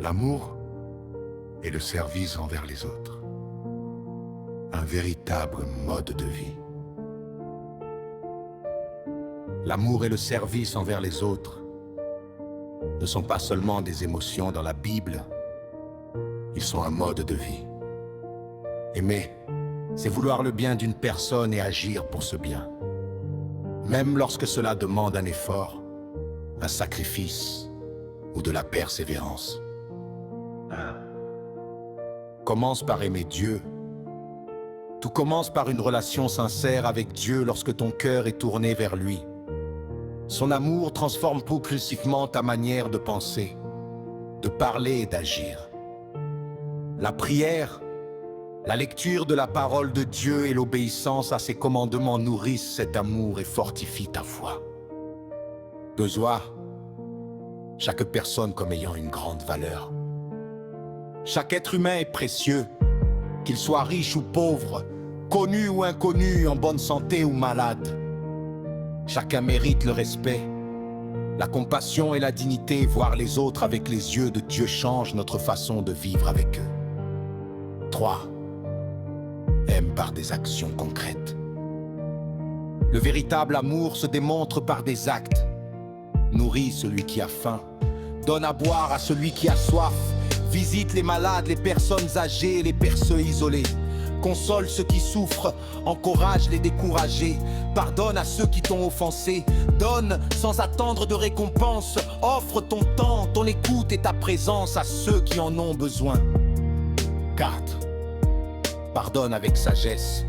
L'amour et le service envers les autres. Un véritable mode de vie. L'amour et le service envers les autres ne sont pas seulement des émotions dans la Bible, ils sont un mode de vie. Aimer, c'est vouloir le bien d'une personne et agir pour ce bien. Même lorsque cela demande un effort, un sacrifice ou de la persévérance. Commence par aimer Dieu. Tout commence par une relation sincère avec Dieu lorsque ton cœur est tourné vers lui. Son amour transforme progressivement ta manière de penser, de parler et d'agir. La prière, la lecture de la parole de Dieu et l'obéissance à ses commandements nourrissent cet amour et fortifient ta foi. Besoin, chaque personne comme ayant une grande valeur. Chaque être humain est précieux, qu'il soit riche ou pauvre, connu ou inconnu, en bonne santé ou malade. Chacun mérite le respect, la compassion et la dignité. Voir les autres avec les yeux de Dieu change notre façon de vivre avec eux. 3. Aime par des actions concrètes. Le véritable amour se démontre par des actes. Nourris celui qui a faim, donne à boire à celui qui a soif, visite les malades, les personnes âgées, les personnes isolées. Console ceux qui souffrent, encourage les découragés, pardonne à ceux qui t'ont offensé, donne sans attendre de récompense, offre ton temps, ton écoute et ta présence à ceux qui en ont besoin. 4. Pardonne avec sagesse.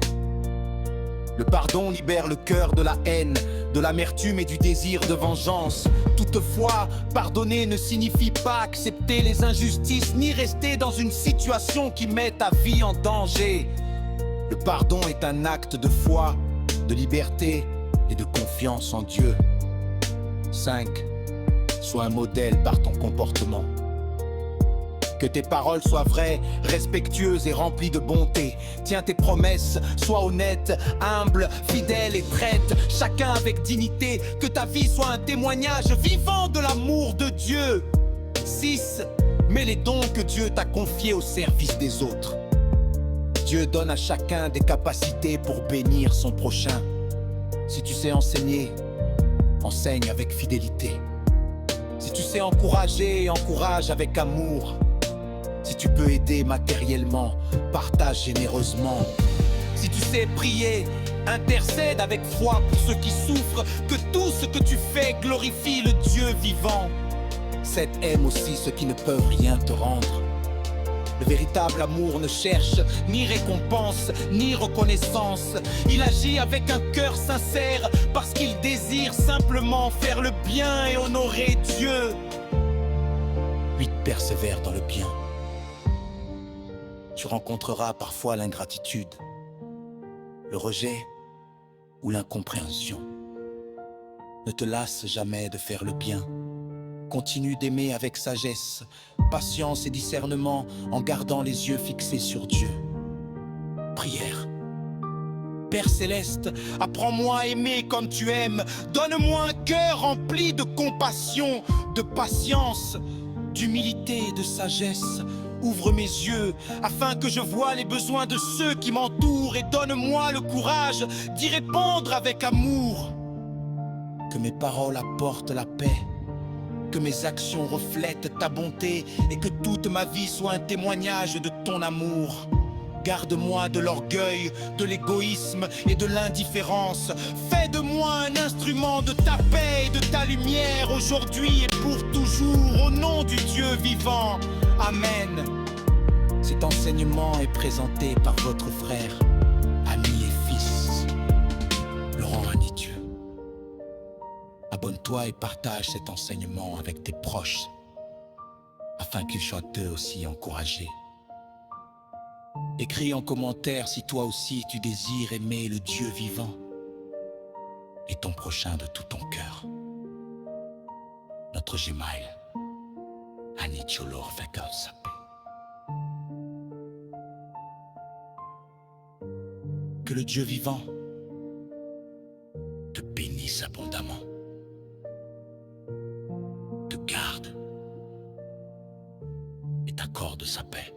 Le pardon libère le cœur de la haine, de l'amertume et du désir de vengeance. Toutefois, pardonner ne signifie pas accepter les injustices ni rester dans une situation qui met ta vie en danger. Le pardon est un acte de foi, de liberté et de confiance en Dieu. 5. Sois un modèle par ton comportement. Que tes paroles soient vraies, respectueuses et remplies de bonté. Tiens tes promesses, sois honnête, humble, fidèle et traite chacun avec dignité. Que ta vie soit un témoignage vivant de l'amour de Dieu. 6. Mets les dons que Dieu t'a confiés au service des autres. Dieu donne à chacun des capacités pour bénir son prochain. Si tu sais enseigner, enseigne avec fidélité. Si tu sais encourager, encourage avec amour. Si tu peux aider matériellement, partage généreusement. Si tu sais prier, intercède avec foi pour ceux qui souffrent. Que tout ce que tu fais glorifie le Dieu vivant. 7. Aime aussi ceux qui ne peuvent rien te rendre. Le véritable amour ne cherche ni récompense, ni reconnaissance. Il agit avec un cœur sincère parce qu'il désire simplement faire le bien et honorer Dieu. 8. Persévère dans le bien. Tu rencontreras parfois l'ingratitude, le rejet ou l'incompréhension. Ne te lasse jamais de faire le bien. Continue d'aimer avec sagesse, patience et discernement en gardant les yeux fixés sur Dieu. Prière. Père céleste, apprends-moi à aimer comme tu aimes. Donne-moi un cœur rempli de compassion, de patience, d'humilité et de sagesse. Ouvre mes yeux afin que je voie les besoins de ceux qui m'entourent et donne-moi le courage d'y répondre avec amour. Que mes paroles apportent la paix, que mes actions reflètent ta bonté et que toute ma vie soit un témoignage de ton amour. Garde-moi de l'orgueil, de l'égoïsme et de l'indifférence. Fais de moi un instrument de ta paix et de ta lumière aujourd'hui et pour toujours, au nom du Dieu vivant. Amen. Cet enseignement est présenté par votre frère, ami et fils, Laurent Anitieu. Abonne-toi et partage cet enseignement avec tes proches, afin qu'ils soient eux aussi encouragés. Écris en commentaire si toi aussi tu désires aimer le Dieu vivant et ton prochain de tout ton cœur. Notre Gmail, anitiolorvekavsape. Que le Dieu vivant te bénisse abondamment, te garde t'accorde sa paix.